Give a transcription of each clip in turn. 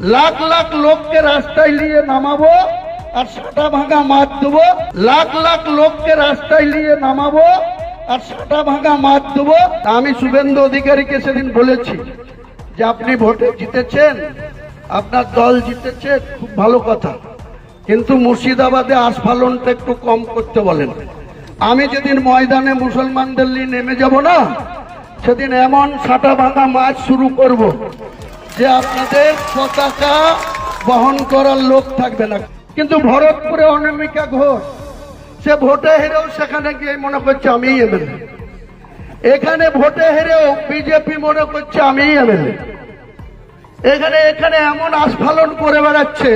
লাখ লাখ লোককে রাস্তায় নিয়ে নামাবো আর সাটা ভাঙা মাছ দেবো। লাখ লাখ লোককে রাস্তায় নিয়ে নামাবো আর সাটা ভাঙা মাছ দেবো। আমি শুভেন্দু অধিকারীকে সেদিন বলেছি যে আপনি ভোটে জিতেছেন, আপনার দল জিতেছে, খুব ভালো কথা, কিন্তু মুর্শিদাবাদে আস্ফালনটা একটু কম করতে বলেন। আমি যেদিন ময়দানে মুসলমানদের নিয়ে নেমে যাব না, সেদিন এমন সাটা ভাঙা মাছ শুরু করব যে আপনাদের পতাকা বহন করার লোক থাকবে না। কিন্তু ভরতপুরে অনামিকা ঘোষ সে ভোটে হেরেও সেখানে গিয়ে মনে করছে আমিই এমএলএ, এখানে ভোটে হেরেও বিজেপি মনে করছে আমিই এমএলএ, এখানে এমন আস্ফালন করে বেড়াচ্ছে।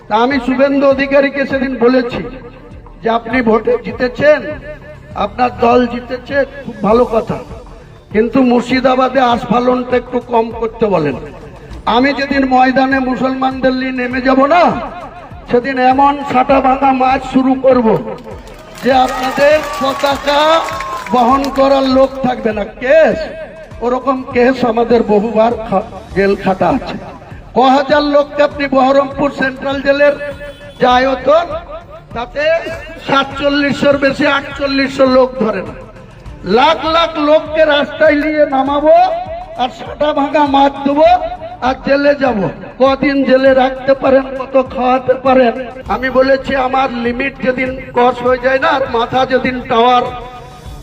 তা আমি শুভেন্দু অধিকারীকে সেদিন বলেছি যে আপনি ভোটে জিতেছেন, আপনার দল জিতেছে, খুব ভালো কথা, কিন্তু মুর্শিদাবাদে আস্ফালনটা একটু কম করতে বলেন। আমি যেদিন ময়দানে মুসলমানদের নিয়ে নেমে যাব না, সেদিন এমন সাটা ভাঙা মাছ শুরু করব যে আপনাদের পতাকা বহন করার লোক থাকবে না। কেস ওরকম কেস আমাদের বহুবার জেল খাটা আছে। ক হাজার লোককে আপনি বহরমপুর সেন্ট্রাল জেলের যা আয়তন, তাতে 4700-র বেশি 4800 লোক ধরে না। লাখ লাখ লোককে রাস্তায় নিয়ে নামাবো আর সাটা ভাঙা মাছ দেবো আর জেলে যাব। কদিন জেলে রাখতে পারেন, কত খাওয়াতে পারেন। আমি বলেছি আমার লিমিট যেদিন ক্রস হয়ে যায় না, আর মাথা যেদিন টাওয়ার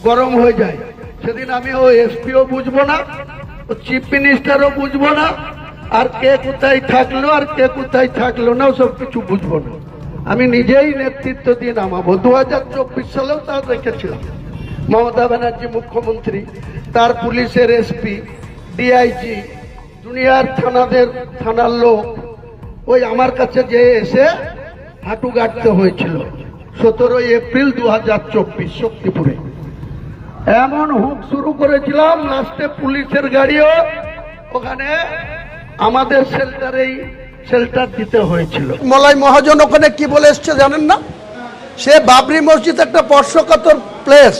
গরম হয়ে যায়, সেদিন আমি ও এসপিও বুঝবো না, ও চিফ মিনিস্টারও বুঝবো না, আর কে কোথায় থাকলো আর কে কোথায় থাকলো না সব কিছু বুঝবো না। আমি নিজেই নেতৃত্ব দিয়ে নামাবো। 2024 সালেও তা দেখেছিলাম। মমতা ব্যানার্জি মুখ্যমন্ত্রী, তার পুলিশের এসপি, ডিআইজি, দুনিয়ার থানার লোক ওই আমার কাছে যে এসে হাঁটু গাড়তে হয়েছিল 17 এপ্রিল 2024 শক্তিপুরে। এমন হুক শুরু করেছিলাম, লাস্টে পুলিশের গাড়িও ওখানে আমাদের শেল্টার দিতে হয়েছিল। মলয় মহাজন ওখানে কি বলে এসছে জানেন না? সে বাবরি মসজিদ একটা স্পর্শকাতর প্লেস,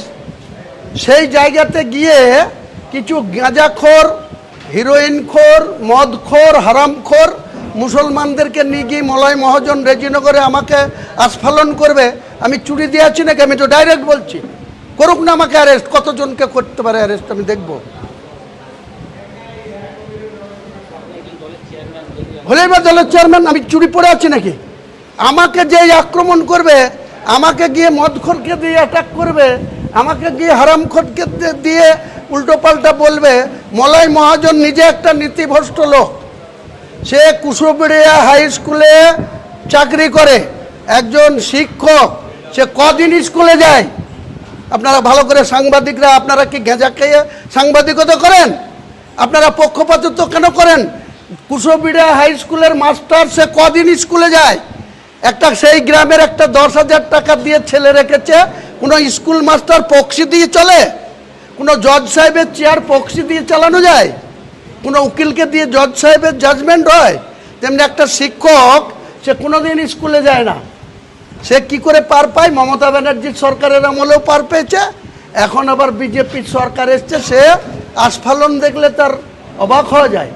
সেই জায়গাতে গিয়ে কিছু গাঁজাখোর, হিরোইনখোর, মদখোর, হারামখোর মুসলমানদেরকে নিয়ে গিয়ে মলয় মহাজন রেজিনগরে আমাকে আস্ফালন করবে। আমি চুরি দিয়েছি নাকি? আমি তো ডাইরেক্ট বলছি, করুক না আমাকে অ্যারেস্ট। কতজনকে করতে পারে অ্যারেস্ট আমি দেখবো। হলেই বা দলের চেয়ারম্যান, আমি চুরি পড়ে আছি নাকি? আমাকে যে আক্রমণ করবে, আমাকে গিয়ে মদখোরকে দিয়ে অ্যাটাক করবে, আমাকে গিয়ে হারামখোরকে দিয়ে উল্টো পাল্টা বলবে। মলয় মহাজন নিজে একটা নীতিভ্রষ্ট লোক। সে কুশবিড়িয়া হাই স্কুলে চাকরি করে, একজন শিক্ষক। সে কদিন স্কুলে যায়? আপনারা ভালো করে সাংবাদিকরা, আপনারা কি গেঁজা খেয়ে সাংবাদিকতা করেন? আপনারা পক্ষপাতিত্ব কেন করেন? কুশবিড়িয়া হাই স্কুলের মাস্টার, সে কদিন স্কুলে যায়? একটা সেই গ্রামের একটা 10,000 টাকা দিয়ে ছেলে রেখেছে। কোনো স্কুল মাস্টার পক্সি দিয়ে চলে? কোনো জজ সাহেবের চেয়ার পক্সি দিয়ে চালানো যায়? কোনো উকিলকে দিয়ে জজ সাহেবের জাজমেন্ট হয়? তেমনি একটা শিক্ষক, সে কোনোদিন স্কুলে যায় না। সে কি করে পার পায়? মমতা ব্যানার্জির সরকারের আমলেও পার পেয়েছে, এখন আবার বিজেপির সরকার এসছে। সে আস্ফালন দেখলে তার অবাক হয়ে যায়।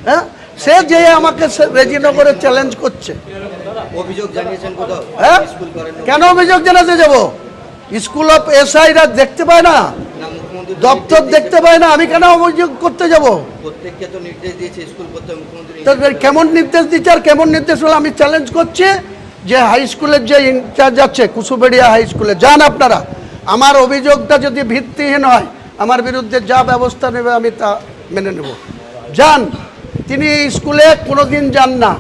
হ্যাঁ, সে যে আমাকে রেজিনগরে চ্যালেঞ্জ করছে। অভিযোগ জানিয়েছেন কোথাও? হ্যাঁ, কেন অভিযোগ জানাতে যাব? স্কুল অফ এসআইরা দেখতে পায় না, দপ্তর দেখতে পায় না, আমি কেন অভিযোগ করতে যাব? প্রত্যেককে তো নির্দেশ দিয়েছে স্কুল করতে, মুখ্যমন্ত্রী। কেমন নির্দেশ দিচ্ছে আর কেমন নির্দেশ হলো? আমি চ্যালেঞ্জ করছি যে হাই স্কুলের যে ইনচার্জ আছে কুশবিড়িয়া হাই স্কুলে, যান আপনারা। আমার অভিযোগটা যদি ভিত্তিহীন হয়, আমার বিরুদ্ধে যা ব্যবস্থা নেবে আমি তা মেনে নেব। যান। তিনি স্কুলে কোনোদিন যান না।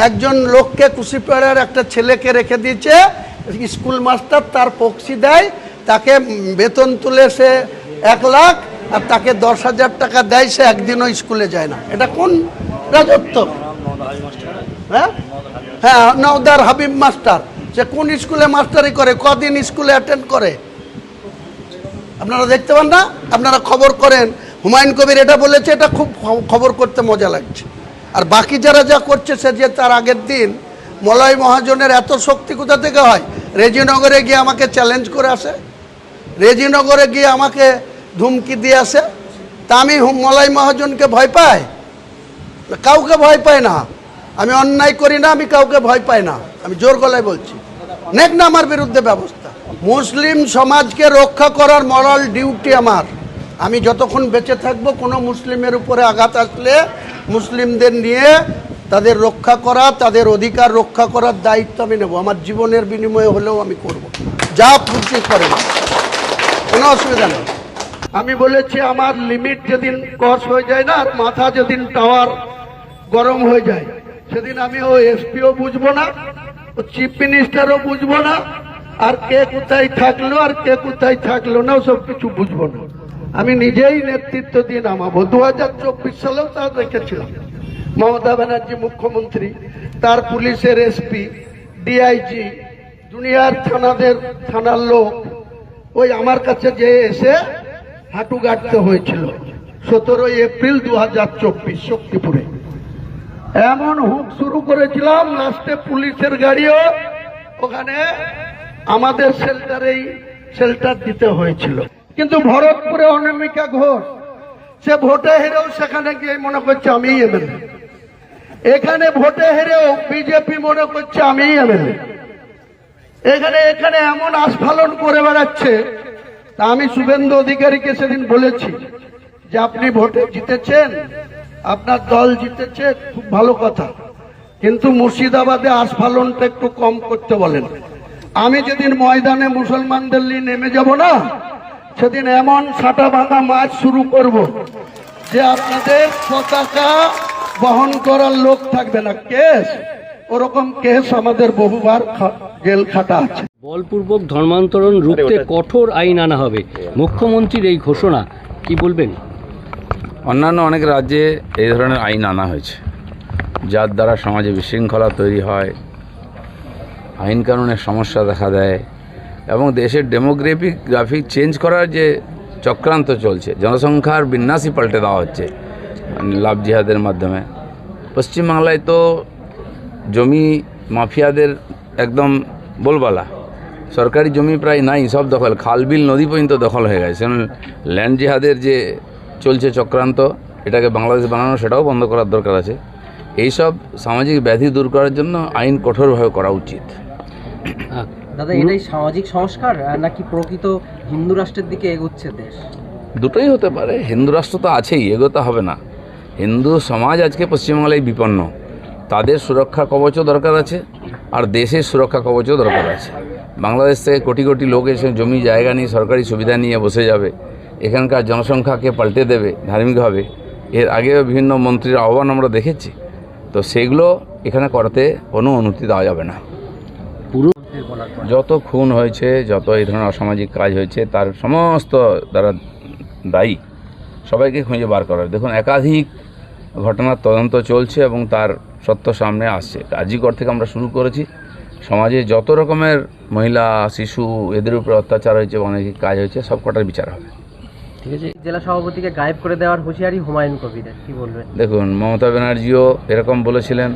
একজন লোককে, কুশিপাড়ার একটা ছেলেকে রেখে দিয়েছে স্কুল মাস্টার, তার পক্সি দেয়, তাকে বেতন তুলে সে 1 লাখ, আর তাকে 10,000 টাকা দেয়, সে একদিনও স্কুলে যায় না। এটা কোন রাজত্ব? হ্যাঁ হ্যাঁ, নওদার হাবিব মাস্টার, সে কোন স্কুলে মাস্টারি করে? কদিন স্কুলে অ্যাটেন্ড করে? আপনারা দেখতে পান না? আপনারা খবর করেন। হুমায়ুন কবির এটা বলেছে, এটা খুব খবর করতে মজা লাগছে। আর বাকি যারা যা করছে, সে যে তার আগের দিন মলয় মহাজনের এত শক্তি কোথা থেকে হয়? রেজিনগরে গিয়ে আমাকে চ্যালেঞ্জ করে আসে, রেজিনগরে গিয়ে আমাকে ধুমকি দিয়ে আসে। তা আমি মলয় মহাজনকে ভয় পাই? কাউকে ভয় পায় না। আমি অন্যায় করি না, আমি কাউকে ভয় পাই না, আমি জোর গলায় বলছি। নেক না আমার বিরুদ্ধে ব্যবস্থা। মুসলিম সমাজকে রক্ষা করার মরাল ডিউটি আমার। আমি যতক্ষণ বেঁচে থাকবো কোনো মুসলিমের উপরে আঘাত আসলে মুসলিমদের নিয়ে তাদের রক্ষা করা, তাদের অধিকার রক্ষা করার দায়িত্ব আমি নেব। আমার জীবনের বিনিময়ে হলেও আমি করব, যা খুশি করেন, কোনো অসুবিধা নেই। আমি বলেছি আমার লিমিট যেদিন ক্রস হয়ে যায় না, আর মাথা যেদিন টাওয়ার গরম হয়ে যায়, সেদিন আমি ও এসপিও বুঝবো না, ও চিফ মিনিস্টারও বুঝবো না, আর কে কোথায় থাকলো আর কে কোথায় থাকলো না সব কিছু বুঝবো না। আমি নিজেই নেতৃত্ব দিয়ে নামাবো। 2024 সালেও তা রেখেছিলাম। মমতা ব্যানার্জি মুখ্যমন্ত্রী, তার পুলিশের এসপি, ডিআইজি, দুনিয়ার থানার লোক ওই আমার কাছে যে এসে হাঁটু গাঁটতে হয়েছিল 17 এপ্রিল 2024 শক্তিপুরে। এমন হুক শুরু করেছিলাম, লাস্টে পুলিশের গাড়িও ওখানে আমাদের শেল্টার দিতে হয়েছিল। কিন্তু ভরতপুরে অনামিকা ঘোষ সে ভোটে হেরেও সেখানে গিয়ে মনে করছে আমি এমএলএ, এখানে ভোটে হেরেও বিজেপি মনে করছে আমি এমএলএ। এখানে এমন আস্ফালন করে বেড়াচ্ছে। তা আমি শুভেন্দু অধিকারীকে সেদিন বলেছি যে আপনি ভোটে জিতেছেন, আপনার দল জিতেছে, খুব ভালো কথা, কিন্তু মুর্শিদাবাদে আস্ফালনটা একটু কম করতে বলেন। আমি যেদিন ময়দানে মুসলমানদের নিয়ে নেমে যাব না, সেদিন এমন সাটা ভাঙা মাছ শুরু করব যে আপনাদের পতাকা বহন করার লোক থাকবে না। কেস ওরকম কেস আমাদের বহুবার জেল খাটা আছে। বলপূর্বক ধর্মান্তরণ রুখতে কঠোর আইন আনা হবে, মুখ্যমন্ত্রীর এই ঘোষণা, কি বলবেন? অন্যান্য অনেক রাজ্যে এই ধরনের আইন আনা হয়েছে, যার দ্বারা সমাজে বিশৃঙ্খলা তৈরি হয়, আইন কানুনের সমস্যা দেখা দেয় এবং দেশের ডেমোগ্রাফিক চেঞ্জ করার যে চক্রান্ত চলছে, জনসংখ্যার বিন্যাসই পাল্টে দেওয়া হচ্ছে লাভ জিহাদের মাধ্যমে। পশ্চিমবাংলায় তো জমি মাফিয়াদের একদম বলবালা, সরকারি জমি প্রায় নাই, সব দখল, খালবিল নদী পর্যন্ত দখল হয়ে গেছে। ল্যান্ড জিহাদের যে চলছে চক্রান্ত, এটাকে বাংলাদেশ বানানো, সেটাও বন্ধ করার দরকার আছে। এইসব সামাজিক ব্যাধি দূর করার জন্য আইন কঠোরভাবে করা উচিত। দাদা, এটাই সামাজিক সংস্কার নাকি প্রকৃত হিন্দু রাষ্ট্রের দিকে এগোচ্ছে দেশ? দুটোই হতে পারে। হিন্দু রাষ্ট্র তো আছেই, এগোতে হবে না। হিন্দু সমাজ আজকে পশ্চিমবাংলায় বিপন্ন, তাদের সুরক্ষা কবচও দরকার আছে, আর দেশের সুরক্ষা কবচও দরকার আছে। বাংলাদেশ থেকে কোটি কোটি লোক এসে জমি জায়গা নিয়ে সরকারি সুবিধা নিয়ে বসে যাবে, এখানকার জনসংখ্যাকে পাল্টে দেবে ধার্মিকভাবে। এর আগেও বিভিন্ন মন্ত্রীর আহ্বান আমরা দেখেছি, তো সেগুলো এখানে করতে কোনো অনুমতি দেওয়া যাবে না। যত খুন হয়েছে, যত এই ধরনের অসামাজিক কাজ হয়েছে, তার সমস্ত দ্বারা দায়ী সবাইকে খুঁজে বার করা। দেখুন, একাধিক ঘটনার তদন্ত চলছে এবং তার সত্য সামনে আসছে। আজিকর থেকে আমরা শুরু করেছি, সমাজে যত রকমের মহিলা, শিশু, এদের উপরে অত্যাচার হয়েছে, অনেক কাজ হয়েছে, সব কটার বিচার হবে। ঠিক আছে। জেলা সভাপতিকে গায়েব করে দেওয়ার হুঁশিয়ারি হুমায়ুন কবিরের, কি বলবেন? দেখুন, মমতা ব্যানার্জিও এরকম বলেছিলেন,